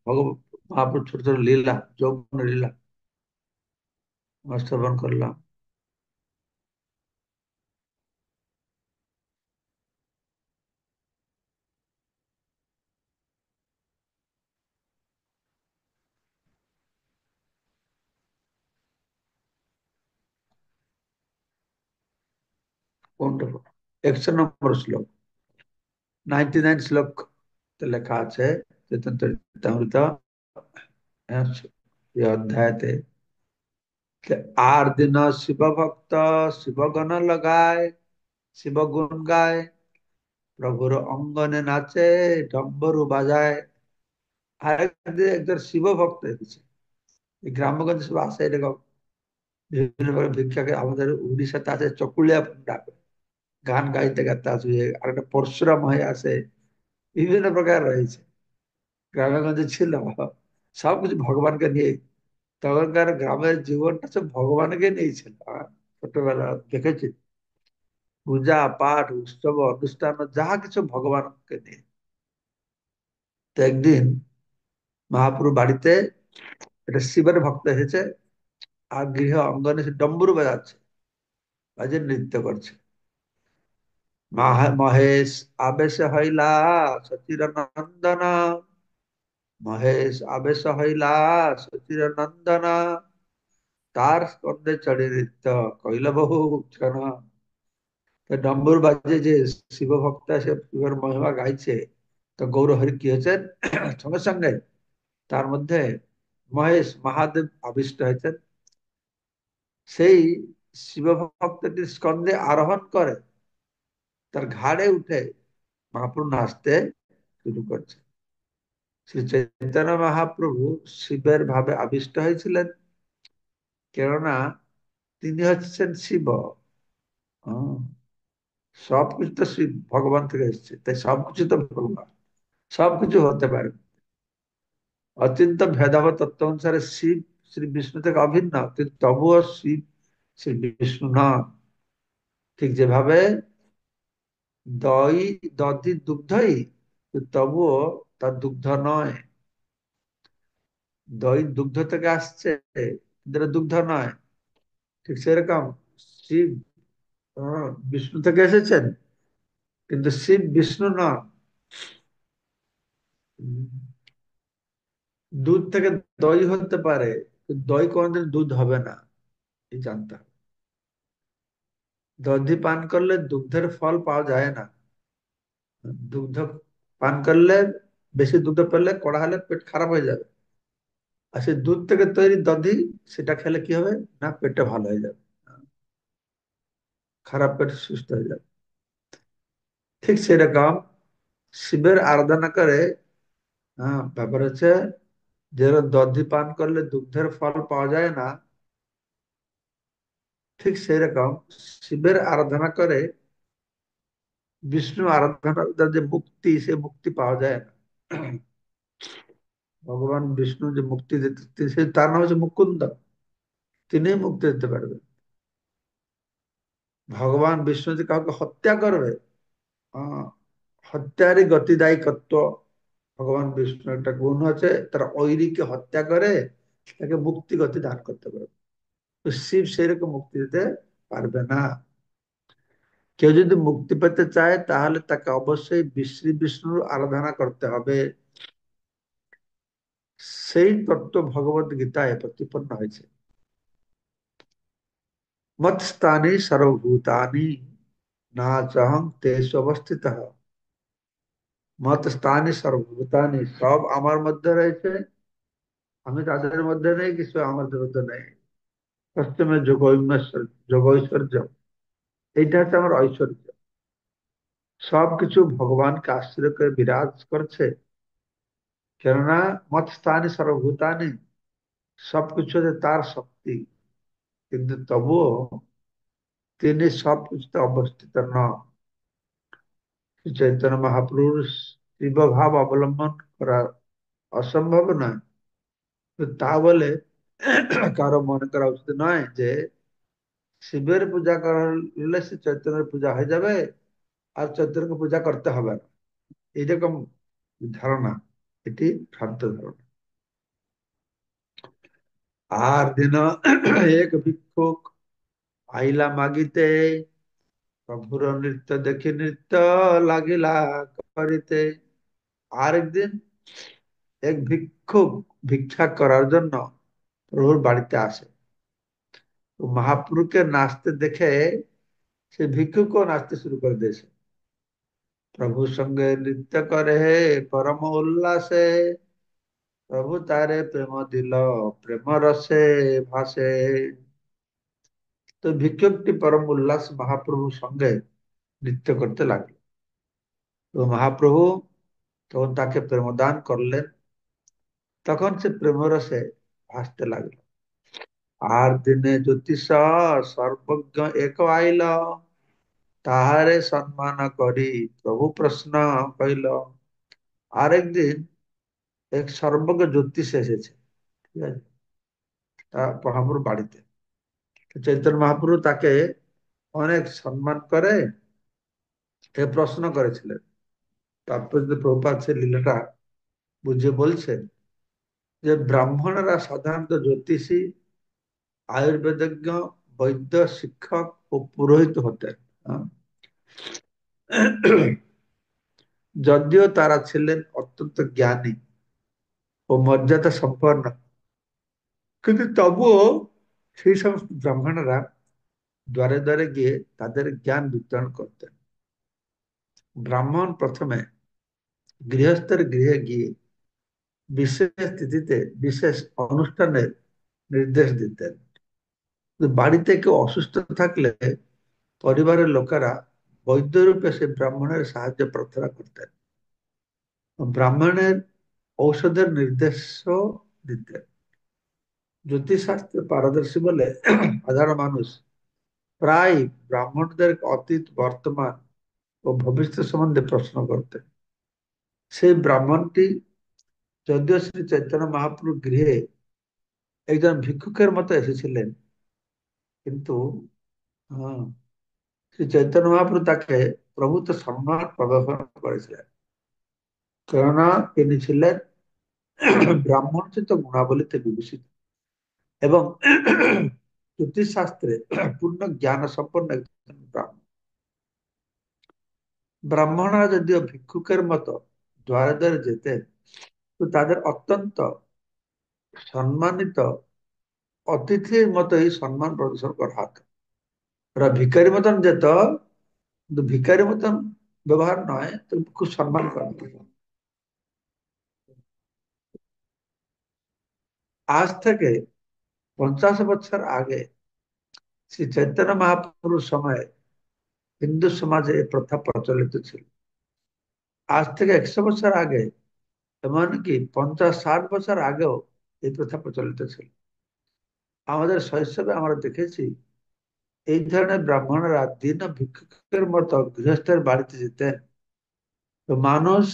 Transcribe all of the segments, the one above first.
মহাপুর ছোট ছোট লীলা, যৌবন লীলা শ্রবণ করলাম। কোনটা? 100 নম্বর শ্লোক, 99 শ্লোক লেখা আছে চৈতন্য চরিতামৃত এই অধ্যায়তে। আর দিন শিব ভক্ত শিব গণ লগায়, শিব গুণ গায়, প্রভুর অঙ্গনে নাচে, ডম্বরু বাজায়। আর একদিন একজন শিব ভক্ত এসেছে, এই গ্রামগঞ্জে সব আসে এরকম বিভিন্ন প্রকার ভিক্ষাকে। আমাদের উড়িষ্যাতে আছে চকুলিয়া ডাকে, গান গাইতে গাইতে আসবে। আর একটা পরশুরাম হয়ে আসে, বিভিন্ন প্রকার রয়েছে, গ্রামে গঞ্জে ছিল সবকিছু ভগবানকে নিয়ে। তখনকার গ্রামের জীবনটা সব ভগবানকে নিয়েছিল। ছোটবেলা দেখেছি পূজা পাঠ উৎসব অনুষ্ঠান যাহা কিছু ভগবানকে নিয়ে। তো একদিন মহাপ্রভু বাড়িতে একটা শিবের ভক্ত এসেছে, আর গৃহ অঙ্গনে সে ডম্বুরু বাজাচ্ছে, বাজে নৃত্য করছে। মহেশ আবেশ হইলা সচির নন্দন, মহেশ আবেশ হইলা সচির নন্দন, তার স্কন্ধে চড়ে নৃত্য কইল বহু ক্ষণ। তো ডম্বুর বাজে যে শিব ভক্ত সে শিবের মহিমা গাইছে। তো গৌরহরি কি হয়েছেন সঙ্গে সঙ্গে তার মধ্যে মহেশ মহাদেব আবিষ্ট হয়েছেন। সেই শিব ভক্তটির স্কন্ধে আরোহণ করে তার ঘাড়ে উঠে মহাপ্রভু নাচতে শুরু করছে। শ্রী চৈতন্য মহাপ্রভু শিবের ভাবে আবিষ্ট হয়েছিলেন, কেননা তিনি হচ্ছেন শিব। হ্যাঁ, সবকিছু তো শিব ভগবান থেকে এসেছে, তাই সবকিছু তো ভগবান, সবকিছু হতে পারে। অচিন্ত ভেদাভেদ তত্ত্ব অনুসারে শিব শ্রী বিষ্ণু থেকে অভিন্ন, কিন্তু তবুও শিব শ্রী বিষ্ণু নন। ঠিক যেভাবে দই দধি দুগ্ধই, কিন্তু তবুও তার দুগ্ধ নয়। দই দুগ্ধ থেকে আসছে, কিন্তু এটা দুগ্ধ নয়। ঠিক সেরকম শিব বিষ্ণু থেকে এসেছেন, কিন্তু শিব বিষ্ণু নন। দুধ থেকে দই হতে পারে, কিন্তু দই কোনোদিন দুধ হবে না, এই জানতে হবে। দধি পান করলে দুগ্ধের ফল পাওয়া যায় না। দুগ্ধ পান করলে, বেশি দুধ পেলে কড়া হলে পেট খারাপ হয়ে যাবে। আর সেই দুধ থেকে তৈরি দধি, সেটা খেলে কি হবে না, পেটটা ভালো হয়ে যাবে, খারাপ পেট সুস্থ হয়ে যাবে। ঠিক সেরকম শিবের আরাধনা করে। ব্যাপার হচ্ছে, যেরকম দধি পান করলে দুগ্ধের ফল পাওয়া যায় না, ঠিক সেরকম শিবের আরাধনা করে বিষ্ণু আরাধনার যে মুক্তি, সে মুক্তি পাওয়া যায় না। ভগবান বিষ্ণু যে মুক্তি দিতে, তার নাম হচ্ছে মুকুন্দ, তিনি মুক্তি দিতে পারবেন। ভগবান বিষ্ণু যে কাউকে হত্যা করবে, আহ, হত্যারই গতিদায়কত্ব ভগবান বিষ্ণু একটা গুণ আছে, তারা ঐরিকে হত্যা করে তাকে মুক্তি গতি দান করতে পারবে। তো শিব সেরকম মুক্তি দিতে পারবে না। কেউ যদি মুক্তি পেতে চায় তাহলে তাকে অবশ্যই শ্রী বিষ্ণুর আরাধনা করতে হবে। সেই তত্ত্ব ভগবত গীতায় প্রতিপন্ন হয়েছে। মৎস্থানি সর্বভূতানি না চাহং তেষু অবস্থিত। মৎস্থানি সর্বভূতানি, সব আমার মধ্যে রয়েছে, আমি তাদের মধ্যে নেই, কিছু আমাদের মধ্যে নেই। পশ্চিমে যোগ ঐশ্বর্য, এইটা হচ্ছে আমার ঐশ্বর্য। সবকিছু ভগবানকে আশ্রয় করে বিরাজ করছে, কেননা মৎস্থানি সর্বভূতানি, সবকিছু তার শক্তি। কিন্তু তবুও তিনি সবকিছুতে অবস্থিত নন। চৈতন্য মহাপ্রভুর শিব ভাব অবলম্বন করা অসম্ভব নয়। তো তা বলে কারো মনে করা উচিত নয় যে শিবের পূজা করলে সে চৈতন্যের পূজা হয়ে যাবে, আর চৈতন্যকে পূজা করতে হবে না, এইরকম ধারণা, এটি ভ্রান্ত ধারণা। আর দিন এক ভিক্ষুক আইলা মাগিতে, প্রভুর নৃত্য দেখি নৃত্য লাগিলা করিতে। আরেকদিন এক ভিক্ষুক ভিক্ষা করার জন্য প্রভুর বাড়িতে আসে। তো মহাপ্রভুকে নাচতে দেখে সে ভিক্ষুকও নাচতে শুরু করে দিয়েছে। প্রভুর সঙ্গে নৃত্য করে পরম উল্লাসে, প্রভু তারে প্রেম দিল, প্রেম রসে ভাসে। তো ভিক্ষুকটি পরম উল্লাস মহাপ্রভুর সঙ্গে নৃত্য করতে লাগলো। তো মহাপ্রভু তখন তাকে প্রেমদান করলেন। তখন সে প্রেমরসে ভাসতে লাগলো। আর দিনে জ্যোতিষ সর্বজ্ঞ এক আইল, তাহারে সম্মান করি প্রভু প্রশ্ন কইল। আরেকদিন এক সর্বজ্ঞ জ্যোতিষ এসেছে, ঠিক আছে, মহাপ্রভুর বাড়িতে। তো চৈতন্য মহাপ্রভু তাকে অনেক সম্মান করে এ প্রশ্ন করেছিলেন। তারপর যে প্রভুপাদ সে লীলাটা বুঝিয়ে বলছেন যে ব্রাহ্মণরা সাধারণত জ্যোতিষী, আয়ুর্বেদজ্ঞ, বৈদ্য, শিক্ষক ও পুরোহিত হতেন। হ্যাঁ। যদিও তারা ছিলেন অত্যন্ত জ্ঞানী ও মর্যাদা সম্পন্ন, কিন্তু তবুও সেই সমস্ত ব্রাহ্মণরা দ্বারে দ্বারে গিয়ে তাদের জ্ঞান বিতরণ করতেন। ব্রাহ্মণ প্রথমে গৃহস্থের গৃহে গিয়ে বিশেষ তিথিতে বিশেষ অনুষ্ঠানের নির্দেশ দিতেন। বাড়িতে কেউ অসুস্থ থাকলে পরিবারের লোকেরা বৈদ্য রূপে সেই ব্রাহ্মণের সাহায্য প্রার্থনা করতেন। ব্রাহ্মণের ঔষধের নির্দেশও দিতেন। জ্যোতিষশাস্ত্রে পারদর্শী বলে সাধারণ মানুষ প্রায় ব্রাহ্মণদের অতীত, বর্তমান ও ভবিষ্যৎ সম্বন্ধে প্রশ্ন করতেন। সেই ব্রাহ্মণটি যদিও শ্রী চৈতন্য মহাপ্রভু গৃহে একজন ভিক্ষুকের মতো এসেছিলেন, কিন্তু হ্যাঁ, শ্রী চৈতন্য মহাপ্রভু তাকে প্রভূত সম্মান প্রদর্শন করেছিলেন, কেননা তিনি ছিলেন ব্রাহ্মণোচিত গুণাবলীতে বিভূষিত এবং জ্যোতিষ শাস্ত্রে পূর্ণ জ্ঞান সম্পন্ন একজন ব্রাহ্মণ। ব্রাহ্মণরা যদিও ভিক্ষুকের মতো দ্বারে দ্বারে যেতেন, তো তাদের অত্যন্ত সম্মানিত অতিথির মতোই সম্মান প্রদর্শন করা হতো। ওরা ভিখারি মতন যেত, কিন্তু ভিখারি মতন ব্যবহার নয়, তো খুব সম্মান করা হতো। আজ থেকে 50 বছর আগে শ্রী চৈতন্য মহাপ্রভুর সময়ে হিন্দু সমাজে এই প্রথা প্রচলিত ছিল। আজ থেকে 100 বছর আগে, এমনকি 50-60 বছর আগেও এই প্রথা প্রচলিত ছিল। আমাদের শৈশবে আমরা দেখেছি এই ধরনের ব্রাহ্মণরা দিন ভিক্ষুকের মতো গৃহস্থের বাড়িতে যেতেন। তো মানুষ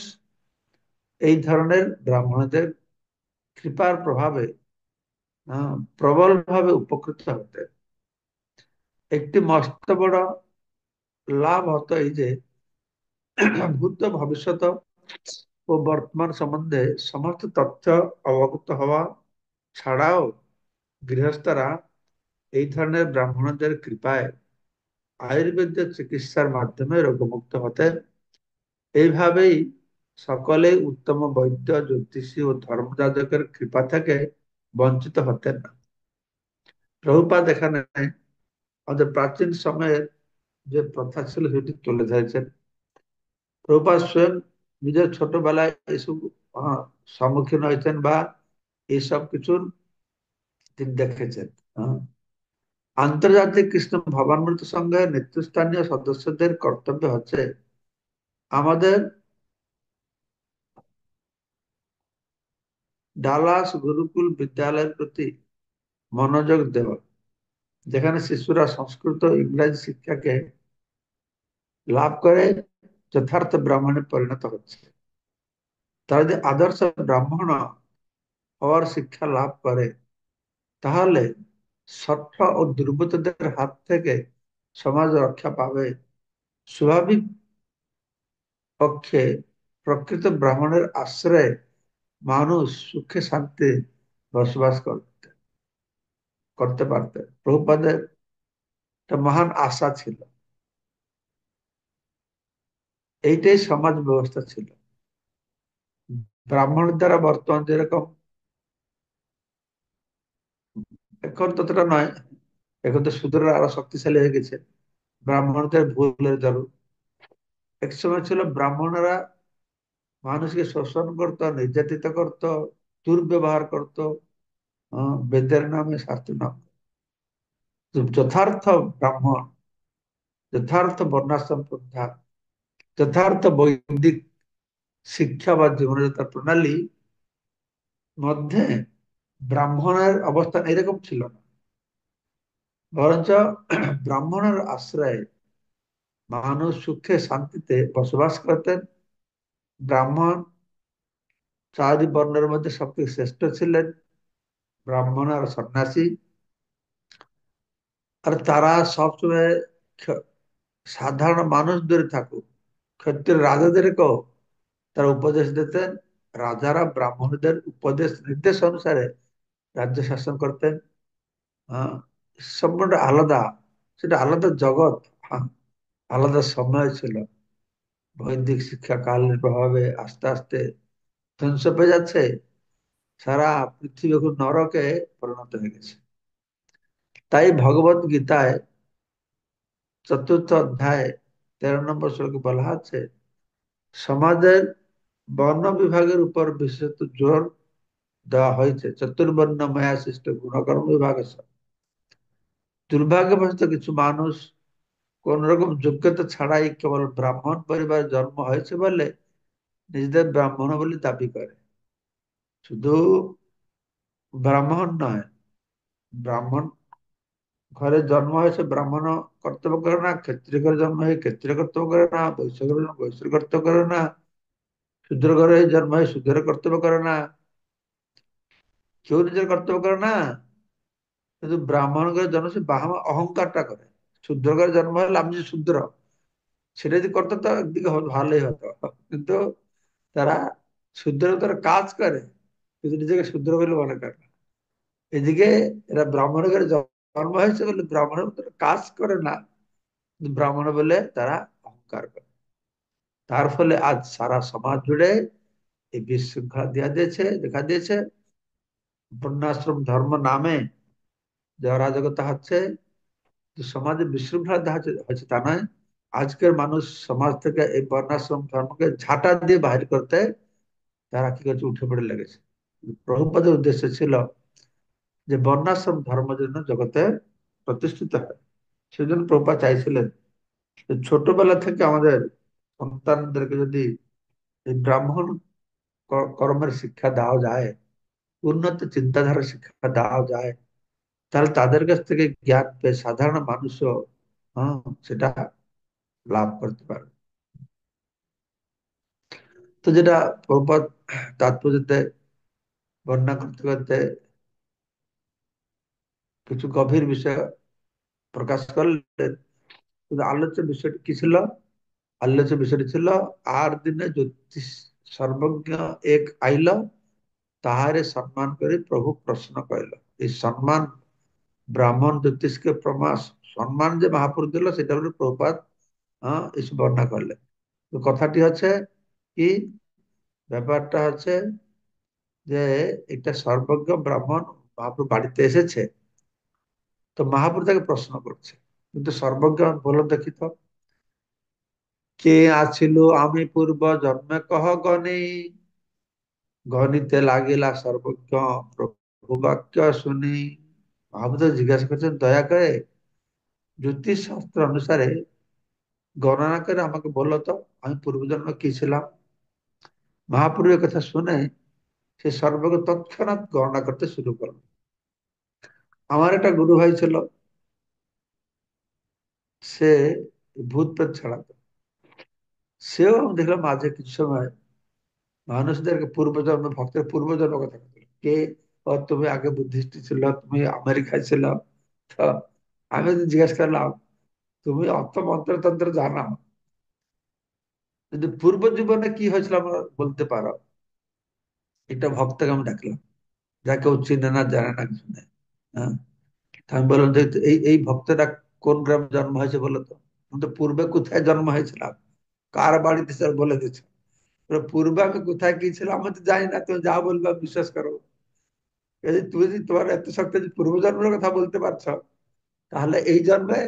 এই ধরনের ব্রাহ্মণদের কৃপার প্রভাবে প্রবলভাবে উপকৃত হতেন। একটি মস্ত বড় লাভ হতো এই যে ভূত, ভবিষ্যৎ ও বর্তমান সম্বন্ধে সমস্ত তথ্য অবগত হওয়া ছাড়াও গৃহস্থরা এই ধরনের ব্রাহ্মণদের কৃপায় আয়ুর্বেদের চিকিৎসার মাধ্যমে রোগমুক্ত হতেন। এইভাবেই সকলে উত্তম বৈদ্য, জ্যোতিষী ও ধর্মযাজকের কৃপা থেকে বঞ্চিত হতেন না। প্রভুপাদ এখানে আমাদের প্রাচীন সময়ের যে প্রথা ছিল সেটি তুলে ধরেছেন। প্রভুপাদ স্বয়ং নিজের ছোটবেলায় এসব সম্মুখীন হয়েছেন বা এইসব কিছুর তিনি দেখেছেন। আন্তর্জাতিক কৃষ্ণ ভবামৃত সংঘের নেতৃস্থানীয় সদস্যদের কর্তব্য হচ্ছে আমাদের ডালাস গুরুকুল বিদ্যালয়ের প্রতি মনোযোগ দেওয়া, যেখানে শিশুরা সংস্কৃত ও ইংরেজি শিক্ষাকে লাভ করে যথার্থ ব্রাহ্মণে পরিণত হচ্ছে। তারা যদি আদর্শ ব্রাহ্মণ হওয়ার শিক্ষা লাভ করে, তাহলে শঠ ও দুর্বৃত্তদের হাত থেকে সমাজ রক্ষা পাবে। স্বাভাবিক পক্ষে প্রকৃত ব্রাহ্মণের আশ্রয়ে মানুষ সুখে শান্তি বসবাস করতে। করতে পারতেন। প্রভুপাদের একটা মহান আশা ছিল, এইটাই সমাজ ব্যবস্থা ছিল। ব্রাহ্মণের দ্বারা বর্তমান যেরকম, এখন ততটা নয়, এখন তো শূদ্ররা আরো শক্তিশালী হয়ে গেছে, ব্রাহ্মণদের ভুলের দরুন। এক সময় ছিল ব্রাহ্মণরা মানুষকে শোষণ করত, নির্যাতিত করত, দুর্ব্যবহার করত, বেদের নামে শাস্ত্রের নাম। যথার্থ ব্রাহ্মণ, যথার্থ বর্ণাশ্রম পন্থা, যথার্থ বৈদিক শিক্ষা বা জীবনযাত্রা প্রণালী মধ্যে ব্রাহ্মণের অবস্থান এরকম ছিল না। বরঞ্চ ব্রাহ্মণের আশ্রয়ে মানুষ সুখে শান্তিতে বসবাস করতেন। ব্রাহ্মণ চারি বর্ণের মধ্যে সবথেকে শ্রেষ্ঠ ছিলেন, ব্রাহ্মণ আর সন্ন্যাসী। আর তারা সবসময় ক্ষ- সাধারণ মানুষদের থাকুক, ক্ষত্রিয় রাজাদেরকেও তারা উপদেশ দিতেন। রাজারা ব্রাহ্মণদের উপদেশ নির্দেশ অনুসারে রাজ্য শাসন করতেন। আহ, সম্পূর্ণ আলাদা, সেটা আলাদা জগৎ। আহ, আলাদা সময় ছিল। বৈদিক শিক্ষা কালের প্রভাবে আস্তে আস্তে ধ্বংস পেয়ে যাচ্ছে। সারা পৃথিবী এখন নরকে পরিণত হয়ে গেছে। তাই ভগবত গীতায় 4th অধ্যায় 13 নম্বর শ্লোকে বলা আছে, সমাজের বর্ণ বিভাগের উপর বিশেষত জোর দেওয়া হয়েছে। চতুর্বর্ণ মায়া সৃষ্ট গুণকর্ম বিভাগ। দুর্ভাগ্যবশত কিছু মানুষ কোন রকম যোগ্যতা ছাড়াই কেবল ব্রাহ্মণ পরিবারে জন্ম হয়েছে বলে নিজেদের ব্রাহ্মণ বলে দাবি করে। শুধু ব্রাহ্মণ নয়, ব্রাহ্মণ ঘরে জন্ম হয়েছে ব্রাহ্মণ কর্তব্য করে না, ক্ষত্রিয় ঘরে জন্ম হয়ে ক্ষত্রিয় কর্তব্য করে না, বৈশ্য ঘরে জন্ম বৈশ্য কর্তব্য করে না, শূদ্র ঘরে জন্ম হয়ে শূদ্র কর্তব্য করে না, কেউ নিজের কর্তব্য করে না। কিন্তু ব্রাহ্মণ ঘরে জন্ম সে বাহামা অহংকারটা করে। শূদ্র ঘরে জন্ম হলে আমি যে শূদ্র, সেটা যদি করতো তো একদিকে ভালোই হতো। কিন্তু তারা শূদ্র, তারা কাজ করে কিন্তু নিজেকে শূদ্র বলে মনে করে না। এদিকে এরা ব্রাহ্মণের ঘরে জন্ম হয়েছে বলে ব্রাহ্মণের মতো কাজ করে না, কিন্তু ব্রাহ্মণ বলে তারা অহংকার করে। তার ফলে আজ সারা সমাজ জুড়ে এই বিশৃঙ্খলা দেখা দিয়েছে। বর্ণাশ্রম ধর্ম নামে যে অরাজকতা হচ্ছে, যে সমাজে বিশৃঙ্খলা দেখা হচ্ছে তা নয়। আজকের মানুষ সমাজ থেকে এই বর্ণাশ্রম ধর্মকে ঝাঁটা দিয়ে বাহির করতে তারা কি করছে, উঠে পড়ে লেগেছে। প্রভুপাদের উদ্দেশ্য ছিল যে বর্ণাশ্রম ধর্ম যেন জগতে প্রতিষ্ঠিত হয়। সেজন্য প্রভুপাদ চাইছিলেন যে ছোটবেলা থেকে আমাদের সন্তানদেরকে যদি এই ব্রাহ্মণ কর্মের শিক্ষা দেওয়া যায়, উন্নত চিন্তাধারার শিক্ষা দেওয়া যায়, তাহলে তাদের কাছ থেকে জ্ঞান পেয়ে সাধারণ মানুষও হ্যাঁ, সেটা লাভ করতে পারবে। তো যেটা প্রভুপাদ তাৎপর্যতে বর্ণনা করতে করতে কিছু গভীর বিষয় প্রকাশ করলেন। কিন্তু আলোচ্য বিষয়টি কি ছিল? আলোচ্য বিষয়টি ছিল, আর দিনে জ্যোতিষ সর্বজ্ঞ এক আইল, তাহারে সম্মান করে প্রভু প্রশ্ন করিল। এই সম্মান ব্রাহ্মণ জ্যোতিষকে প্রমাস সম্মান যে মহাপুরুষ দিল, সেটা হলো প্রভুপাদ এসে বর্ণনা করলেন। তো কথাটি হচ্ছে কি, ব্যাপারটা হচ্ছে যে একটা সর্বজ্ঞ ব্রাহ্মণ মহাপুর বাড়িতে এসেছে। তো মহাপুর তাকে প্রশ্ন করছে, কিন্তু সর্বজ্ঞ বলো দেখি তো, কে আছিল আমি পূর্ব জন্মে কহ গণে, গণিতে লাগিলা সর্বজ্ঞ প্রভু বাক্য শুনি। মহাপুর জিজ্ঞাসা করছেন, দয়া করে জ্যোতিষ শাস্ত্র অনুসারে গণনা করে আমাকে বললো তো আমি পূর্বজন্ম কি ছিলাম। মহাপুরের কথা শুনে সে সর্বজ্ঞ তৎক্ষণাৎ গণনা করতে শুরু করলো। আমার একটা গুরু ভাই ছিল, সে ভূত প্রেত ছাড়াতো। সেও আমি দেখলাম মাঝে কিছু সময় মানুষদেরকে পূর্বজন্ম, ভক্তের পূর্বজন্ম কথা বলে, কে ও তুমি আগে বুদ্ধিস্ট ছিল, তুমি আমেরিকায় ছিল। তো আমি তো জিজ্ঞেস করলাম, তুমি অর্থ মন্ত্রতন্ত্র জানো, যদি পূর্ব জীবনে কি হয়েছিল আমরা বলতে পারো। এটা ভক্তকে আমি ডাকলাম, যাকে ও চিনে না জানে না কিছু নেই। হ্যাঁ, তা আমি বললাম যে এই এই ভক্তটা কোন গ্রামে জন্ম হয়েছে বলো তো। আমি তো পূর্বে কোথায় জন্ম হয়েছিলাম, কার বাড়িতে স্যার বলে দিচ্ছে। পূর্বে আমি কোথায় কি ছিলাম আমি তো জানি না, তুমি যা বলবে আমি বিশ্বাস করো। এই যে তুমি যদি তোমার এত শক্তি যে পূর্বজন্মের কথা বলতে পারছো, তাহলে এই জন্মে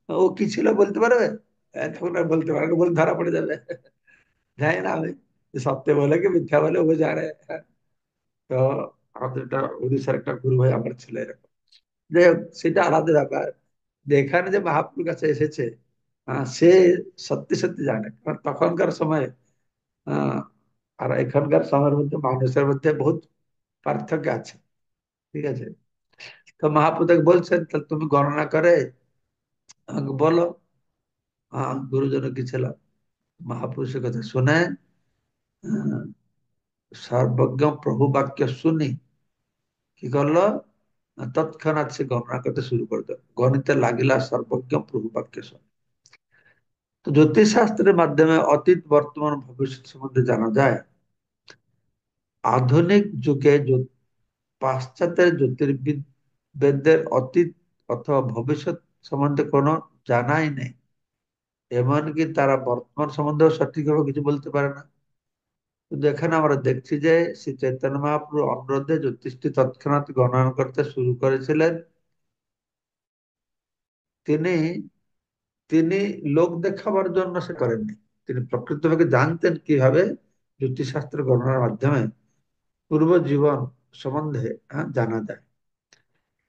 ও কি ছিল বলতে পারবে? তখন আর বলতে পারবে না, বলে ধরা পড়ে যাবে। জানি না আমি যে সত্য বলে কি মিথ্যা বলে ও জানে। তো আমাদের একটা উড়িষ্যার একটা গুরু ভাই আমার ছিল এরকম। যাই হোক, সেটা আলাদা ব্যাপার। যে এখানে যে মহাপ্রভুর কাছে এসেছে, সে সত্যি সত্যি জানে, কারণ তখনকার সময় আহ, আর এখনকার সময়ের মধ্যে মানুষের মধ্যে বহুত পার্থক্য আছে। ঠিক আছে। তো মহাপ্রভু তাকে বলছেন, তাহলে তুমি গণনা করে আমাকে বলো গুরুজন কি ছিল। মহাপুরুষের কথা শুনে আহ, সর্বজ্ঞ প্রভু বাক্য শুনি কি করলো, তৎক্ষণাৎ সে গণনা করতে শুরু করে দিল। গণিতে লাগিলা সর্বজ্ঞ প্রভু বাক্য শুনে। তো জ্যোতিষ শাস্ত্রের মাধ্যমে অতীত বর্তমান ভবিষ্যৎ সম্বন্ধে জানা যায়। আধুনিক যুগে পাশ্চাত্যের জ্যোতির্বিদদের অতীত অথবা ভবিষ্যৎ সম্বন্ধে কোনো জানাই নেই। এমনকি তারা বর্তমান সম্বন্ধেও সঠিকভাবে কিছু বলতে পারে না। কিন্তু এখানে আমরা দেখছি যে শ্রী চৈতন্য মহাপ্রভু অনুরোধে জ্যোতিষটি তৎক্ষণাৎ গণনা করতে শুরু করেছিলেন। তিনি তিনি লোক দেখাবার জন্য সে করেননি। তিনি প্রকৃতভাবে জানতেন কিভাবে জ্যোতিষশাস্ত্র গণনার মাধ্যমে পূর্ব জীবন সম্বন্ধে জানা যায়।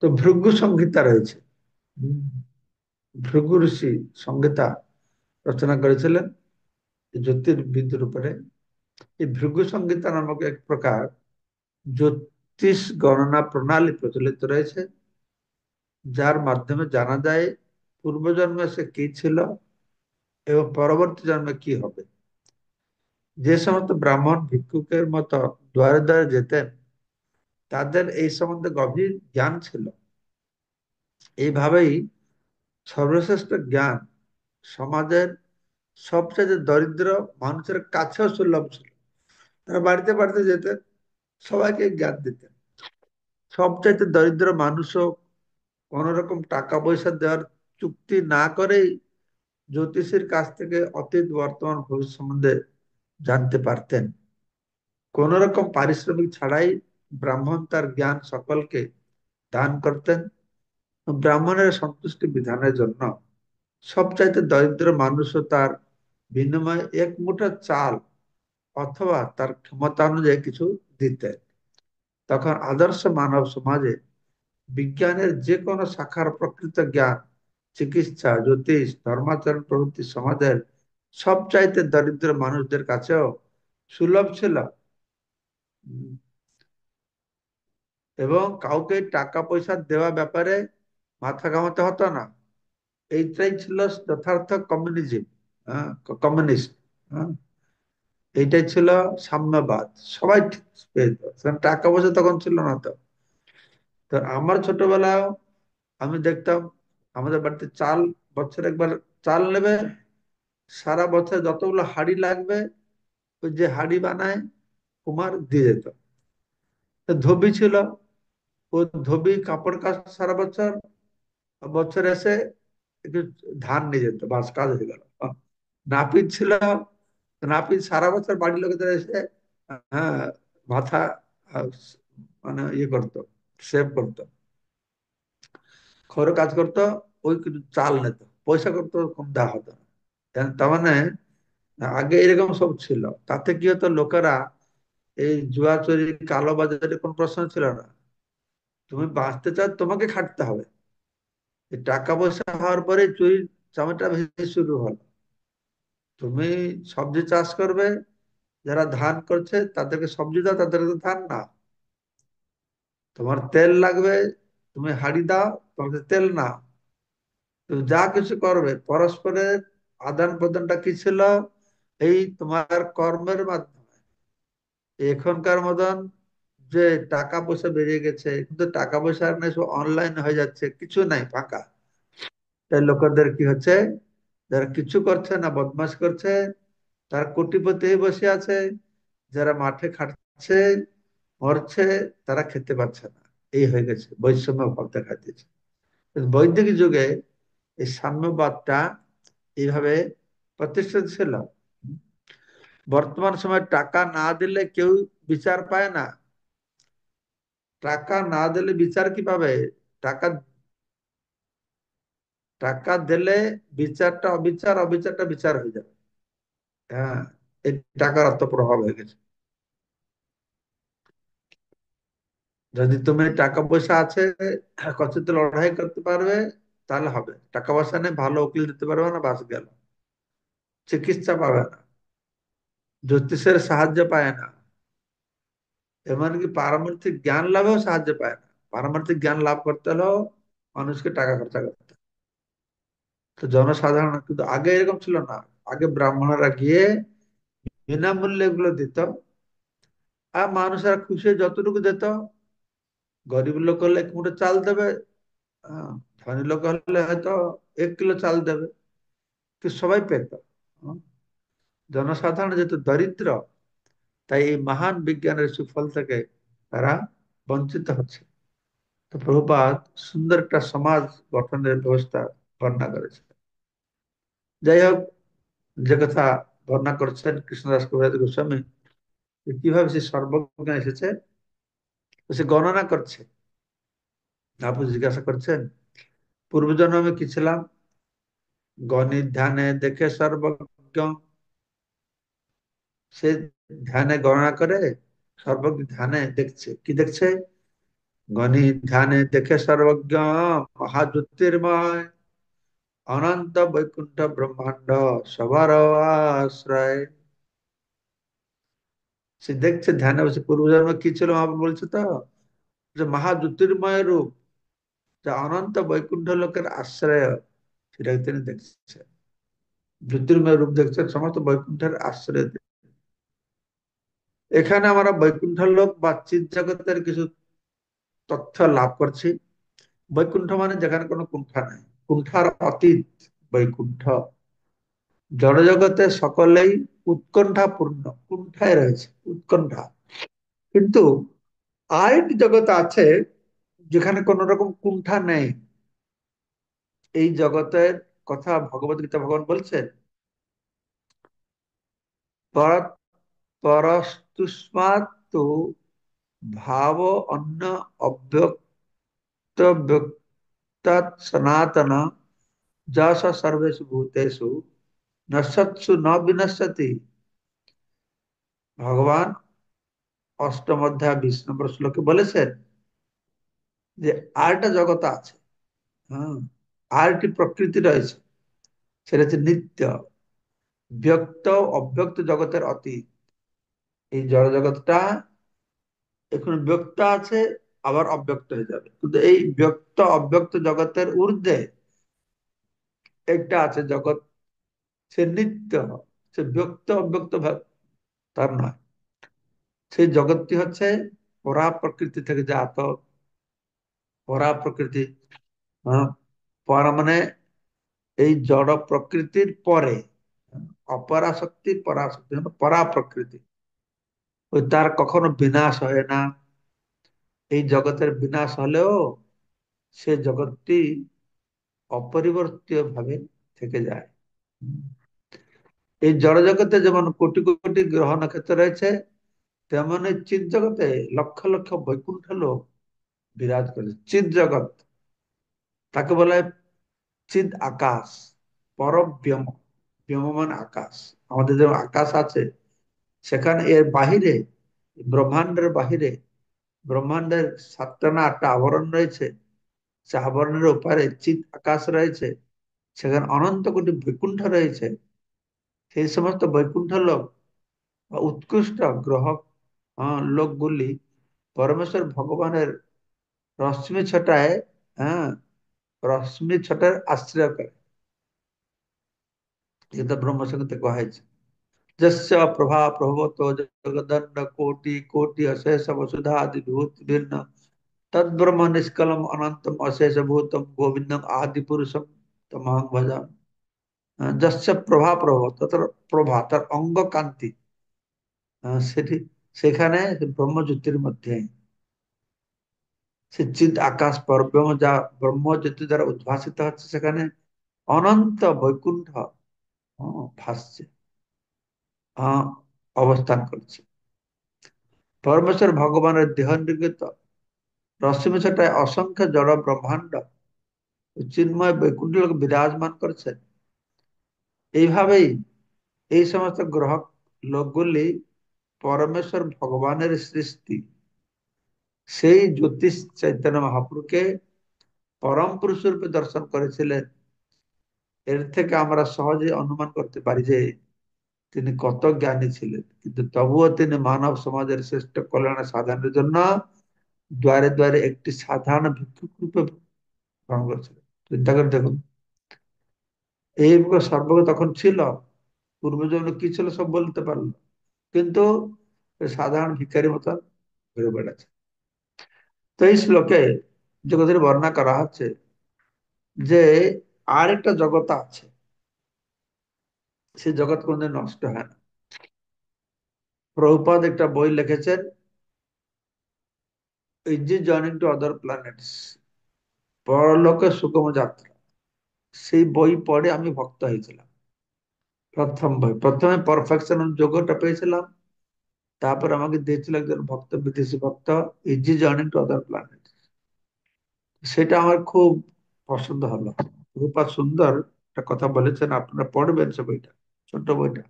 তো ভৃগু সংহিতা রয়েছে। হুম। ভৃগু ঋষি সংহিতা রচনা করেছিলেন জ্যোতির্বিদের উপরে। এই ভৃগু সংহিতা নামক এক প্রকার জ্যোতিষ গণনা প্রণালী প্রচলিত রয়েছে, যার মাধ্যমে জানা যায় পূর্বজন্মে সে কি ছিল এবং পরবর্তী জন্মে কি হবে। যে সমস্ত ব্রাহ্মণ ভিক্ষুকের মতো দ্বারে দ্বারে যেতেন, তাদের এই সম্বন্ধে গভীর জ্ঞান ছিল। এইভাবেই সর্বশ্রেষ্ঠ জ্ঞান সমাজের সবচেয়ে দরিদ্র মানুষের কাছেও সুলভ ছিল। তারা বাড়িতে বাড়িতে যেতেন, সবাইকে জ্ঞান দিতেন। সবচাইতে দরিদ্র মানুষও কোন রকম টাকা পয়সা দেওয়ার চুক্তি না করেই জ্যোতিষীর কাছ থেকে অতীত বর্তমান ভবিষ্যৎ সম্বন্ধে জানতে পারতেন। কোন রকম পারিশ্রমিক ছাড়াই ব্রাহ্মণ তার জ্ঞান সকলকে দান করতেন। ব্রাহ্মণের সন্তুষ্টি বিধানের জন্য সবচাইতে দরিদ্র মানুষও তার বিনিময়ে এক মুঠো চাল অথবা তার ক্ষমতা অনুযায়ী কিছু দিতেন। তখন আদর্শ মানব সমাজে বিজ্ঞানের যে কোনো শাখার প্রকৃত জ্ঞান, চিকিৎসা, জ্যোতিষ, ধর্মাচরণ প্রভৃতি সমাজের সবচাইতে দরিদ্র মানুষদের কাছেও সুলভ ছিল। উম, এবং কাউকে টাকা পয়সা দেওয়া ব্যাপারে মাথা ঘামাতে হতো না। এইটাই ছিল যথার্থ কমিউনিজম, হ্যাঁ, কমিউনিস্ট। হ্যাঁ, এইটাই ছিল সাম্যবাদ। সবাই ঠিক পেয়ে যেত। কারণ টাকা পয়সা তখন ছিল না। তো তো আমার ছোটবেলায় আমি দেখতাম আমাদের বাড়িতে চাল, বছরে একবার চাল নেবে, সারা বছর যতগুলো হাঁড়ি লাগবে ওই যে হাঁড়ি বানায় কুমার দিয়ে যেত। তো ধোবি ছিল, ও ধোবি কাপড় কাচ সারা বছর, বছর এসে একটু ধান নিয়ে যেত, বাস কাজ হয়ে গেল। নাপিত ছিল, নাপিত সারা বছর বাড়ির লোকেদের এসে হ্যাঁ মাথা আহ, মানে ইয়ে করতো, সেভ করতো, খড় কাজ করতো, ওই কিছু চাল নিত, পয়সা করতো কম দেওয়া হতো না। তার মানে আগে এরকম সব ছিল। তাতে কি হতো, লোকেরা এই জুয়া চুরি কালো বাজারে কোন প্রশ্ন ছিল না। তুমি বাঁচতে চাও তোমাকে খাটতে হবে। এই টাকা পয়সা হওয়ার পরে চুরির চামাটা ভেঙে শুরু হলো। তুমি সবজি চাষ করবে, যারা ধান করছে তাদেরকে সবজি দাও, তাদেরকে ধান না। তোমার তেল লাগবে, তুমি হাড়ি দাও, তোমাকে তেল না। তুমি যা কিছু করবে পরস্পরের আদান প্রদানটা কি ছিল, এই তোমার কর্মের মাধ্যমে। এখনকার মতন যে টাকা পয়সা বেরিয়ে গেছে, কিন্তু টাকা পয়সা আর নেই, সব অনলাইন হয়ে যাচ্ছে, কিছু নাই, ফাঁকা। তাই লোকেদের কি হচ্ছে, যারা কিছু করছে না বদমাশ করছে, তারা কোটিপতি হয়ে বসে আছে। যারা মাঠে খাটছে মরছে, তারা খেতে পাচ্ছে না। এই হয়ে গেছে, বৈষম্য ভাব দেখা দিয়েছে। বৈদিক যুগে এই সাম্যবাদটা এইভাবে প্রতিষ্ঠিত ছিল। বর্তমান সময় টাকা না দিলে কেউ বিচার পায় না। টাকা না দিলে বিচার কি পাবে? টাকা টাকা দিলে বিচারটা অবিচার, অবিচারটা বিচার হয়ে যাবে। হ্যাঁ, এই টাকার অর্থ প্রভাব হয়ে গেছে। যদি তুমি টাকা পয়সা আছে, কচিত লড়াই করতে পারবে, তাহলে হবে। টাকা পয়সা নেই, ভালো উকিল দিতে পারবে না, বাস গেল। চিকিৎসা পাবে না, জ্যোতিষের সাহায্য পায় না, এমনকি পারমার্থিক জ্ঞান লাভেও সাহায্য পায় না। পারমার্থিক জ্ঞান লাভ করতে হলেও মানুষকে টাকা খরচা করতে হয়। তো জনসাধারণ কিন্তু আগে এরকম ছিল না। আগে ব্রাহ্মণরা গিয়ে বিনামূল্যে এগুলো দিত, আর মানুষেরা খুশি হয়ে যতটুকু দিত। গরিব লোক হলে এক মুঠো চাল দেবে, হ্যাঁ, ধনী লোক হলে হয়তো 1 কিলো চাল দেবে, তো সবাই পেত। হ্যাঁ, জনসাধারণ যেহেতু দরিদ্র, তাই এই মহান বিজ্ঞানের সুফল থেকে তারা বঞ্চিত হচ্ছে। তো প্রভুপাদ সুন্দর একটা সমাজ গঠনের ব্যবস্থা বর্ণনা করেছে। যাই হোক, যে কথা বর্ণনা করছেন কৃষ্ণদাস কবিরাজ গোস্বামী, যে কিভাবে সে সর্বজ্ঞ এসেছে, তো সে গণনা করছে। আপনি জিজ্ঞাসা করছেন পূর্বজন্মে কি ছিলাম, গণিত ধ্যানে দেখে সর্বজ্ঞ। সে ধ্যানে গণনা করে, সর্বজ্ঞ ধ্যানে দেখছে, কি দেখছে? গণিত ধ্যানে দেখে সর্বজ্ঞ, মহাজ্যোতির্ময় অনন্ত বৈকুণ্ঠ ব্রহ্মাণ্ড সবার আশ্রয়। সে দেখছে ধ্যানে বসে পূর্বজন্ম কি ছিল, মহাপ্রভু বলছে তো, যে মহা জ্যোতির্ময় রূপ, যা অনন্ত বৈকুণ্ঠ লোকের আশ্রয়, সেটাকে তিনি দেখছেন। জ্যোতির্ময় রূপ দেখছেন, সমস্ত বৈকুণ্ঠের আশ্রয়। এখানে আমরা বৈকুণ্ঠ লোক বা চিৎ জগতের কিছু তথ্য লাভ করছি। বৈকুণ্ঠ মানে যেখানে কোনো কুণ্ঠা নাই, কুণ্ঠার অতীত বৈকুণ্ঠ। জড়জগতে সকলেই উৎকণ্ঠাপূর্ণ, কুণ্ঠায় রয়েছে, উৎকণ্ঠা। কিন্তু আরেকটি জগৎ আছে যেখানে কোন রকম কুণ্ঠা নেই। এই জগতের কথা ভগবত গীতা ভগবান বলছেন, পর পরস্তুষ্মাৎ তু ভাব অন্য অব্যক্ত ব্যক্তাৎ সনাতন যশ সর্বেষু ভূতেষু নশ্বৎসু ন বিনশ্যতি। ভগবান অষ্টম অধ্যায় 20 নম্বর শ্লোকে বলেছেন যে আরেকটা জগৎ আছে। হ্যাঁ, আরেকটি প্রকৃতি রয়েছে, সেটা হচ্ছে নিত্য, ব্যক্ত অব্যক্ত জগতের অতীত। এই জড় জগৎটা এখন ব্যক্ত আছে, আবার অব্যক্ত হয়ে যাবে, কিন্তু এই ব্যক্ত অব্যক্ত জগতের ঊর্ধ্বে একটা আছে জগৎ, সে নিত্য, সে ব্যক্ত অব্যক্ত তার নয়। সেই জগৎটি হচ্ছে পরা প্রকৃতি থেকে জাত। পরা প্রকৃতি, হ্যাঁ, পরা মানে এই জড় প্রকৃতির পরে, অপরাশক্তি পরাশক্তি মানে পরা প্রকৃতি। ওই তার কখনো বিনাশ হয় না। এই জগতের বিনাশ হলেও সে জগৎটি অপরিবর্তীয় ভাবে থেকে যায়। এই জড় জগতে যেমন কোটি কোটি গ্রহ নক্ষত্র রয়েছে, তেমন এই চিৎ জগতে লক্ষ লক্ষ বৈকুণ্ঠ লোক বিরাজ করে। চিৎ জগৎ, তাকে বলা হয় চিৎ আকাশ, পরব্যোম। ব্যোম মানে আকাশ। আমাদের যেমন আকাশ আছে, সেখানে এর বাহিরে, ব্রহ্মাণ্ডের বাহিরে, ব্রহ্মাণ্ডের 7টা না 8টা আবরণ রয়েছে। সে আবরণের ওপারে চিৎ আকাশ রয়েছে, সেখানে অনন্ত কোটি বৈকুণ্ঠ রয়েছে। সেই সমস্ত বৈকুণ্ঠ লোক বা উৎকৃষ্ট গ্রহ, লোকগুলি পরমেশ্বর ভগবানের রশ্মি ছটায়, হ্যাঁ, রশ্মি ছটার আশ্রয় করে। যেটা ব্রহ্মসংহিতে কুহা হয়েছে, যস্য প্রভা প্রভবত জগদণ্ড কোটি কোটি অশেষ বসুধা আদি বিভূতি ভিন্ন তদ্ব্রহ্ম নিষ্কলম অনন্তম অশেষ ভূতম গোবিন্দম আদি পুরুষম তমহং ভজামি। যস্য প্রভা প্রভবত, তার প্রভা, তার অঙ্গ কান্তি, সেটি সেখানে ব্রহ্মজ্যোতির মধ্যে সে চিৎ আকাশ পরব্রহ্ম যা ব্রহ্মজ্যোতি দ্বারা উদ্ভাসিত হচ্ছে, সেখানে অনন্ত বৈকুণ্ঠ ভাসছে, আহ, অবস্থান করছে। পরমেশ্বর ভগবানের দেহ নির্গত রশ্মি ছটায় অসংখ্য জড় ব্রহ্মাণ্ড চিন্ময় বৈকুণ্ঠ লোক বিরাজমান করছেন। এইভাবেই এই সমস্ত গ্রহ লোকগুলি পরমেশ্বর ভগবানের সৃষ্টি। সেই জ্যোতিষ চৈতন্য মহাপ্রভুকে পরম পুরুষ রূপে দর্শন করেছিলেন। এর থেকে আমরা সহজে অনুমান করতে পারি যে তিনি কত জ্ঞানী ছিলেন, কিন্তু তবুও তিনি মানব সমাজের শ্রেষ্ঠ কল্যাণ সাধনের জন্য দ্বারে দ্বারে একটি সাধারণ ভিক্ষুক রূপে গ্রহণ করেছিলেন। চিন্তা করে দেখুন, এই সর্বজ্ঞ তখন ছিল, পূর্বজন্ম কি ছিল সব বলতে পারলো, কিন্তু সাধারণ ভিখারি মতন ঘুরে বেড়াচ্ছে। তো এই শ্লোকে জগতের বর্ণনা করা হচ্ছে যে আরেকটা জগৎ আছে, সেই জগৎ কোনদিন নষ্ট হয় না। প্রভুপাদ একটা বই লিখেছেন, easy journey to other planets, পরলোকে সুগম যাত্রা। সেই বই পড়ে আমি ভক্ত হয়েছিলাম। প্রথম বই, প্রথমে পারফেকশন যোগটা পেয়েছিলাম, তারপর আমাকে দিয়েছিল একজন ভক্ত, বিদেশি ভক্ত, easy journey to other planet. সেটা আমার খুব পছন্দ হলো। রূপা সুন্দর একটা কথা বলেছেন, আপনারা পড়বেন সে বইটা, ছোট্ট বইটা।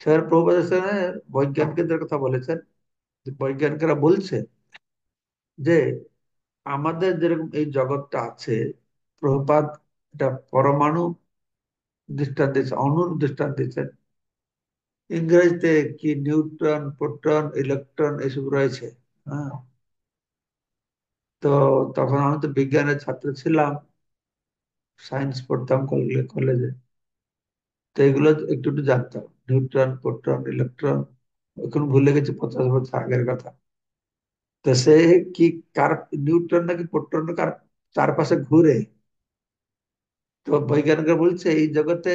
স্যার প্রভুপাদ বৈজ্ঞানিকদের কথা বলেছেন, যে বৈজ্ঞানিকরা বলছে যে আমাদের যেরকম এই জগৎটা আছে, প্রভুপাদ এটা পরমাণু দৃষ্টান্ত দিয়েছে, অণুর দৃষ্টান্ত দিয়েছেন। ইংরেজিতে কি নিউট্রন, প্রোটন, ইলেকট্রন এসব রয়েছে। হ্যাঁ, তো তখন আমি তো বিজ্ঞানের ছাত্র ছিলাম, সায়েন্স পড়তাম কলেজে। তো এগুলো একটু একটু জানতাম, নিউট্রন, প্রোটন, ইলেকট্রন। এখন ভুলে গেছি 50 বছর আগের কথা। তো সে কি, কার নিউট্রন নাকি প্রোটন কার চারপাশে ঘুরে। তো বৈজ্ঞানিকরা বলছে এই জগতে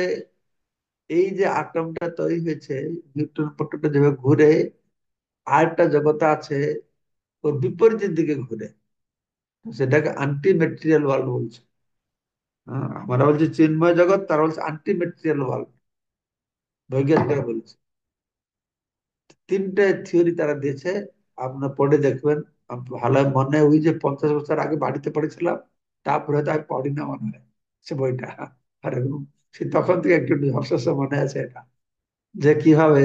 এই যে আটমটা তৈরি হয়েছে, নিউট্রন প্রোটনটা যেভাবে ঘুরে, আরেকটা জগৎ আছে ওর বিপরীতের দিকে ঘুরে, সেটাকে আন্টি মেটেরিয়াল ওয়ার্ল্ড বলছে। হ্যাঁ, আমরা বলছি চিন্ময় জগৎ, তারা বলছে আন্টি মেটেরিয়াল ওয়ার্ল্ড, বৈজ্ঞানিকরা বলছে। তিনটে থিওরি তারা দিয়েছে, আপনার পড়ে দেখবেন। ভালো মনে, ওই যে 50 বছর আগে বাড়িতে পড়েছিলাম, তারপরে হয়তো আমি পড়ি না মনে হয় সে বইটা। আর সে তখন থেকে একটু অবশ্য মনে আছে এটা, যে কিভাবে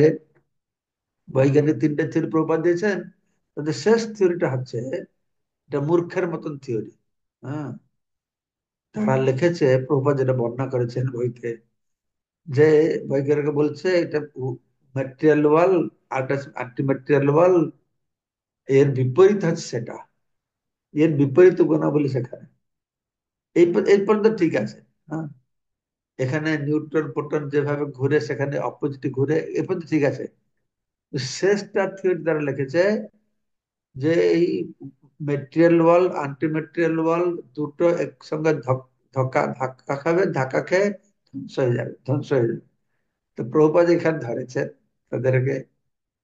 বৈজ্ঞানিক তিনটে থিওরি প্রপাত দিয়েছেন। তাদের শেষ থিওরিটা হচ্ছে এটা মূর্খের মতন থিওরি। হ্যাঁ, তারা লিখেছে, প্রপাত যেটা বর্ণনা করেছেন বইতে, যে বৈজ্ঞানিক বলছে এটা ম্যাটেরিয়াল ওয়ার্ল্ড আর আন্টি ম্যাটেরিয়াল ওয়ার্ল্ড, এর বিপরীত হচ্ছে সেটা, এর বিপরীত গুণাবলী সেখানে। এই পর্যন্ত ঠিক আছে। হ্যাঁ, এখানে নিউট্রন প্রোটন যেভাবে ঘুরে সেখানে অপোজিট ঘুরে, এ পর্যন্ত ঠিক আছে। শেষটা থিওরি দ্বারা লিখেছে যে এই material world, aunty material world দুটো একসঙ্গে ধক্কা ধাক্কা খাবে, ধাক্কা খেয়ে ধ্বংস হয়ে যাবে, ধ্বংস হয়ে যাবে। তো প্রভুপাদ এখানে ধরেছেন তাদেরকে,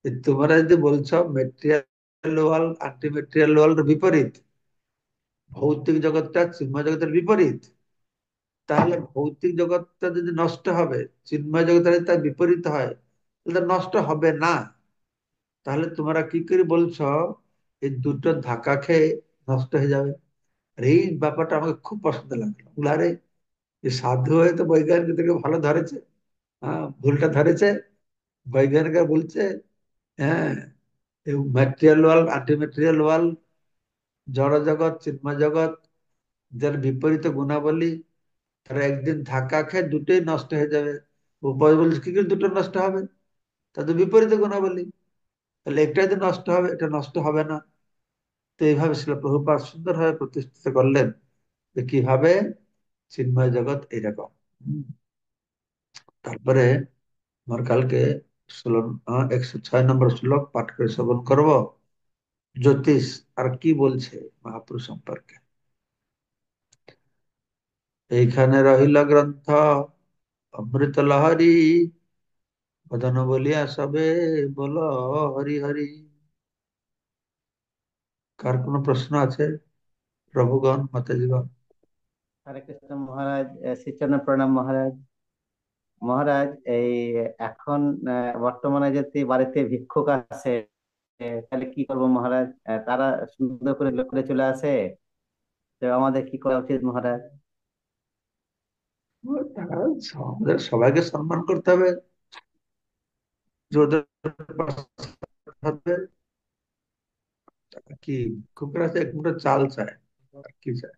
যে তোমরা যদি বলছো material world aunty material world বিপরীত, ভৌতিক জগৎটা চিন্ময় জগতের বিপরীত, তাহলে ভৌতিক জগৎটা যদি নষ্ট হবে, চিন্ময় জগৎটা যদি তার বিপরীত হয়, তাহলে নষ্ট হবে না। তাহলে তোমরা কি করে বলছো এই দুটো ধাক্কা খেয়ে নষ্ট হয়ে যাবে? আর এই ব্যাপারটা আমাকে খুব পছন্দ লাগলো। আরে এই সাধু হয়ে তো বৈজ্ঞানিকদেরকে ভালো ধরেছে, হ্যাঁ ভুলটা ধরেছে। বৈজ্ঞানিকরা বলছে হ্যাঁ, material world aunty material world, জড় জগৎ চিন্ময় জগৎ, যার বিপরীত গুণাবলী, তারা একদিন ধাক্কা খেয়ে দুটোই নষ্ট হয়ে যাবে। উপায় বলছে কি করে দুটো নষ্ট হবে? তাদের বিপরীত গুণাবলী, তাহলে একটা যদি নষ্ট হবে, এটা নষ্ট হবে না। তো এইভাবে ছিল প্রভুপাদ সুন্দরভাবে প্রতিষ্ঠিত করলেন যে কিভাবে চিন্ময় জগৎ এইরকম। হুম। তারপরে আমার কালকে 106 নম্বর শ্লোক পাঠ করে শ্রবণ করব, জ্যোতিষ আর কি বলছে মহাপুরুষ সম্পর্কে। এইখানে রহিল গ্রন্থ অমৃত লহরী, বদন বলিয়া সবে বল হরি হরি। কার কোনো প্রশ্ন আছে? প্রভুগণ, মাতাজীগণ। হরে কৃষ্ণ মহারাজ, শ্রীচরণ প্রণাম মহারাজ। মহারাজ, এই এখন বর্তমানে যদি বাড়িতে ভিক্ষুক আছে, তাহলে কি করবো মহারাজ? তারা সুন্দর করে করে চলে আসে, তো আমাদের কি করা উচিত মহারাজ? আমাদের সবাইকে সম্মান করতে হবে। যে ওদের পাশে কি কুকুর আছে, এক মুঠো চাল চায়, আর কি চায়?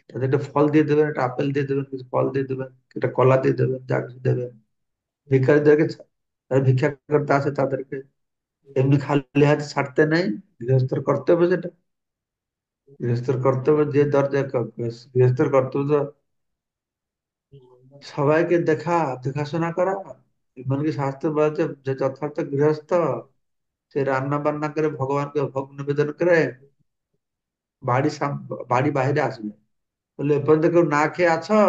তাদের একটা ফল দিয়ে দেবেন, একটা আপেল দিয়ে দেবেন, কিছু ফল দিয়ে দেবেন, একটা কলা দিয়ে দেবেন, যা কিছু দেবেন। ভিখারিদেরকে যারা ভিক্ষা করতে আসে তাদেরকে এমনি খালি হাতে ছাড়তে নেই। গৃহস্থের কর্তব্য যেটা, গৃহস্থের কর্তব্য যে দরজা, গৃহস্থের কর্তব্য তো সবাইকে দেখাশোনা করা। এমনকি শাস্ত্র বলছে যে যথার্থ গৃহস্থ সে রান্না বান্না করে ভগবানকে ভোগ নিবেদন করে বাড়ি বাইরে আসবে। বলে এ পর্যন্ত কেউ না খেয়ে আছো,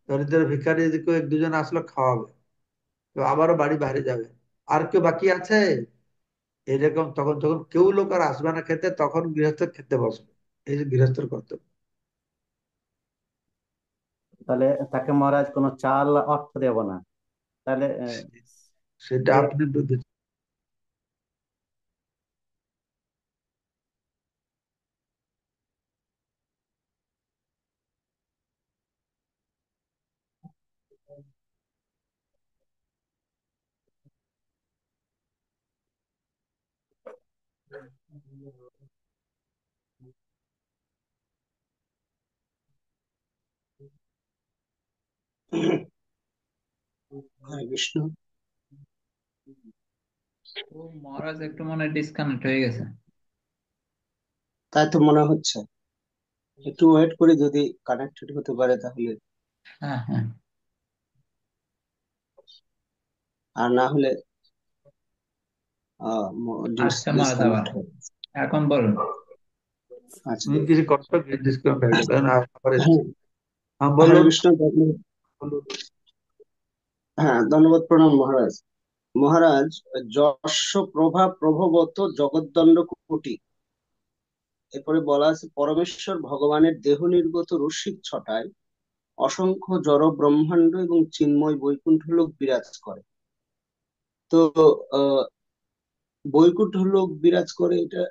দরিদ্র ভিখারি যদি কেউ এক দুজন আসলো খাওয়াবে, তো আবারও বাড়ি বাইরে যাবে। আর কেউ বাকি আছে এরকম, তখন যখন কেউ লোক আর আসবে না খেতে, তখন গৃহস্থ খেতে বসবে। এই যে গৃহস্থের কর্তব্য। তাহলে তাকে মহারাজ কোনো চাল অর্থ দেব না, তাহলে সেটা যে আপনি হরে কৃষ্ণ। ও মহারাজ একটু মনে হয় ডিসকানেক্ট হয়ে গেছে। তাই তো মনে হচ্ছে, একটু ওয়েট করি, যদি কানেক্টেড হতে পারে তাহলে। হ্যাঁ হ্যাঁ, আর না হলে আসছে মহারাজ আবার। ডিসকানেক্ট হবে। এখন বলুন। আচ্ছা, কিছু কষ্ট ডিসকাউন্ট হয়ে গেল না, আবার এসছে। হ্যাঁ, হ্যাঁ হরে বলুন। কৃষ্ণ। হ্যাঁ, ধন্যবাদ, প্রণাম মহারাজ। মহারাজ, যশ প্রভা প্রভবত জগদ্দণ্ড কোটি, এরপরে বলা আছে পরমেশ্বর ভগবানের দেহ নির্গত রশ্মিক ছটায় অসংখ্য জড় ব্রহ্মাণ্ড এবং চিন্ময় বৈকুণ্ঠ লোক বিরাজ করে। তো আহ বৈকুণ্ঠ লোক বিরাজ করে এটা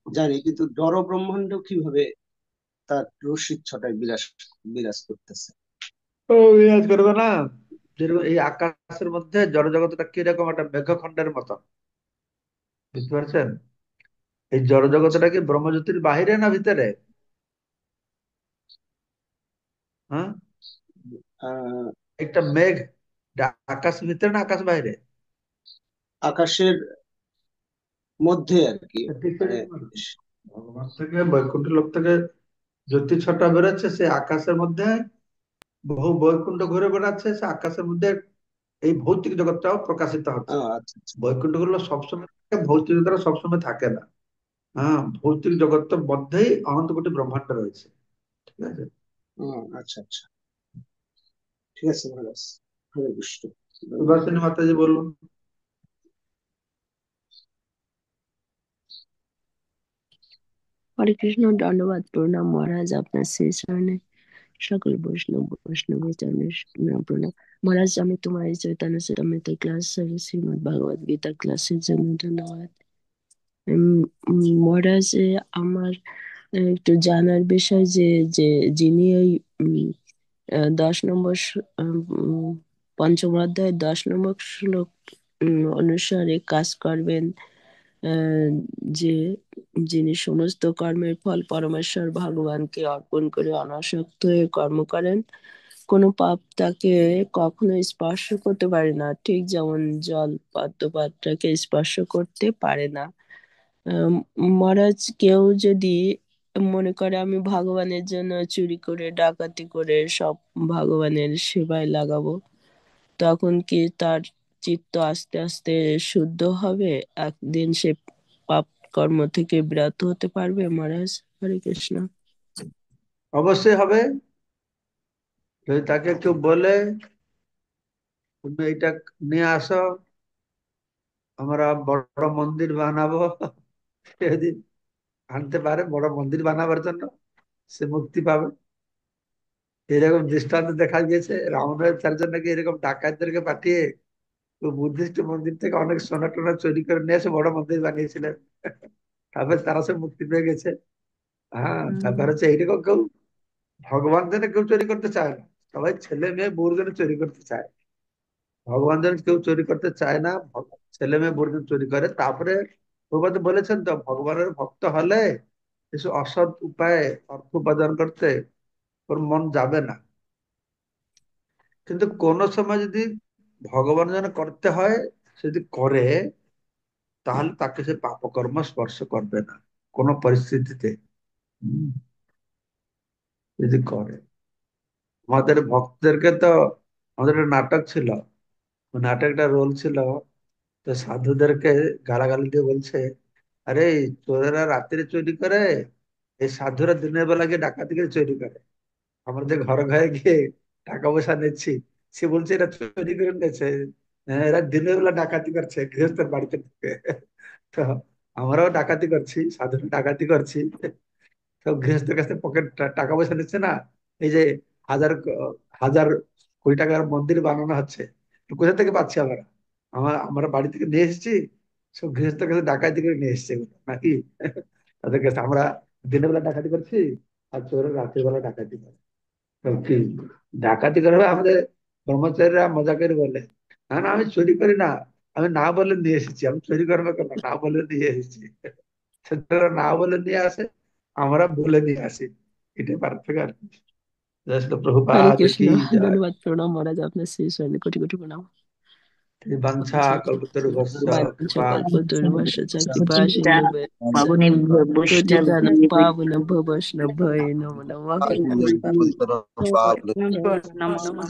জানি, কিন্তু জড় ব্রহ্মাণ্ড কিভাবে তার রশ্মিক ছটায় বিরাজ বিরাজ করতেছে? ও বিরাজ করবে না। যেরকম এই আকাশের মধ্যে জড়জগৎটা কিরকম একটা মেঘখণ্ডের মতো, বুঝতে পারছেন? এই আচ্ছা। জড়জগৎটা কি ব্রহ্মজ্যোতির বাহিরে না ভিতরে? হ্যাঁ, আহ একটা মেঘ, এটা আকাশ ভিতরে না আকাশ বাইরে? আকাশের মধ্যে আর কি, ঠিক মানে সেরকম আর কি। ভগবান থেকে বৈকুণ্ঠ লোক থেকে জ্যোতি ছটা বেরোচ্ছে, সে আকাশের মধ্যে বহু বৈকুণ্ঠ ঘুরে বেড়াচ্ছে, সে আকাশের মধ্যে এই ভৌতিক জগৎটাও প্রকাশিত হচ্ছে। আচ্ছা আচ্ছা। বৈকুণ্ঠ গুলো সবসময় থাকে, ভৌতিকতা সবসময় থাকে না। হ্যাঁ, ভৌতিক জগতের মধ্যেই অনন্ত কোটি ব্রহ্মাণ্ড রয়েছে। ঠিক আছে। আচ্ছা আচ্ছা, ঠিক আছে মহারাজ। হরে কৃষ্ণ, ধন্যবাদ। সুভাষিনী মাতাজি বলুন। হরে কৃষ্ণ, দণ্ডবাদ প্রণাম মহারাজ, আপনার শ্রী চরণে সকল বৈষ্ণবের চরণে প্রণাম। মহারাজ, আমি তোমার এই চৈতন্য চরিতামৃত ক্লাস, শ্রীমদ ভাগবত গীতা ক্লাসের জন্য ধন্যবাদ। মহারাজ, আমার একটু জানার বিষয় যে যে যিনি এই 10 নম্বর পঞ্চম অধ্যায় 10 নম্বর শ্লোক অনুসারে কাজ করবেন, আহ, যে যিনি সমস্ত কর্মের ফল পরমেশ্বর ভগবানকে অর্পণ করে অনাসক্ত হয়ে কর্ম করেন, কোনো পাপ তাকে কখনো স্পর্শ করতে পারে না, ঠিক যেমন জল পদ্মপাত্রকে স্পর্শ করতে পারে না। আহ, মহারাজ, কেউ যদি মনে করে আমি ভগবানের জন্য চুরি করে ডাকাতি করে সব ভগবানের সেবায় লাগাবো, তখন কি তার চিত্ত আস্তে আস্তে শুদ্ধ হবে? একদিন সে পাপ কর্ম থেকে বিরত হতে পারবে মহারাজ? হরে কৃষ্ণ। অবশ্যই হবে। যদি তাকে কেউ বলে তুমি এইটা নিয়ে আসো, আমরা বড় মন্দির বানাবো, সেদিন আনতে পারে বড় মন্দির বানাবার জন্য, সে মুক্তি পাবে। এরকম দৃষ্টান্ত দেখা গিয়েছে। রামানুজাচার্য নাকি এরকম ডাকাতদেরকে পাঠিয়ে বুদ্ধিস্ট মন্দির থেকে অনেক সোনা টোনা চুরি করে নিয়ে এসে বড় মন্দির বানিয়েছিলেন। তারপরে তারা সব মুক্তি পেয়ে গেছে। হ্যাঁ, ব্যাপার হচ্ছে এইরকম কেউ ভগবান যেন কেউ চুরি করতে চায় না, সবাই ছেলে মেয়ে বউর জন্য চুরি করতে চায়। ভগবান যেন কেউ চুরি করতে চায় না, ছেলে মেয়ে বউর জন্য চুরি করে। তারপরে প্রভুপাদ বলেছেন তো, ভগবানের ভক্ত হলে কিছু অসৎ উপায়ে অর্থ উপার্জন করতে ওর মন যাবে না। কিন্তু কোন সময় যদি ভগবান যেন করতে হয়, সে যদি করে, তাহলে তাকে সে পাপকর্ম স্পর্শ করবে না কোন পরিস্থিতিতে। হুম, যদি করে। আমাদের ভক্তদেরকে তো, আমাদের একটা নাটক ছিল, ওই নাটকটা রোল ছিল, তো সাধুদেরকে গালাগালি দিয়ে বলছে, আরে চোরেরা রাত্রে চুরি করে, এই সাধুরা দিনের বেলা গিয়ে ডাকাতি করে চুরি করে। আমরা যে ঘরে ঘরে গিয়ে টাকা পয়সা নিচ্ছি, সে বলছে এরা চুরি করে নিয়েছে। হ্যাঁ, এরা দিনের বেলা ডাকাতি করছে গৃহস্থের বাড়িতে ঢুকে। তো আমরাও ডাকাতি করছি, সাধারণ ডাকাতি করছি, সব গৃহস্থের কাছে পকেট টাকা পয়সা নিচ্ছে না। এই যে হাজার হাজার কোটি টাকার মন্দির বানানো হচ্ছে, তো কোথা থেকে পাচ্ছি আমরা? আমরা বাড়ি থেকে নিয়ে এসেছি, সব গৃহস্থের কাছে ডাকাতি করে নিয়ে এসছে এগুলো, নাকি? তাদের কাছে আমরা দিনের বেলা ডাকাতি করছি, আর চোরের রাতের বেলা ডাকাতি করে। তো কি ডাকাতি করে আমাদের ব্রহ্মচারীরা মজা করে বলে, না না আমি চুরি করি না, আমি না বলে নিয়ে এসেছি। আমি চুরি করবো কেন, না বলে নিয়ে এসেছি। সেটা না বলে নিয়ে আসে, আমরা বলে নিয়ে আসি। এটাই পার্থক্য আর কি। জয় শ্রী হরে প্রভুপাদ কৃষ্ণ। কি জয়। ধন্যবাদ, প্রণাম মহারাজ, আপনার শ্রী চরণে কোটি কোটি প্রণাম। বাঞ্ছা কল্পতরুভ্যশ্চ বাঞ্ছা কৃপা কল্পতরুভ্যশ্চ চ কৃপা পতিতা সিন্ধুবে পাবনেভ্যো পতিতানাং বৈষ্ণবেভ্যো পাবনেভ্যো বৈষ্ণবভ্যো নমো নমঃ। নমো নমঃ।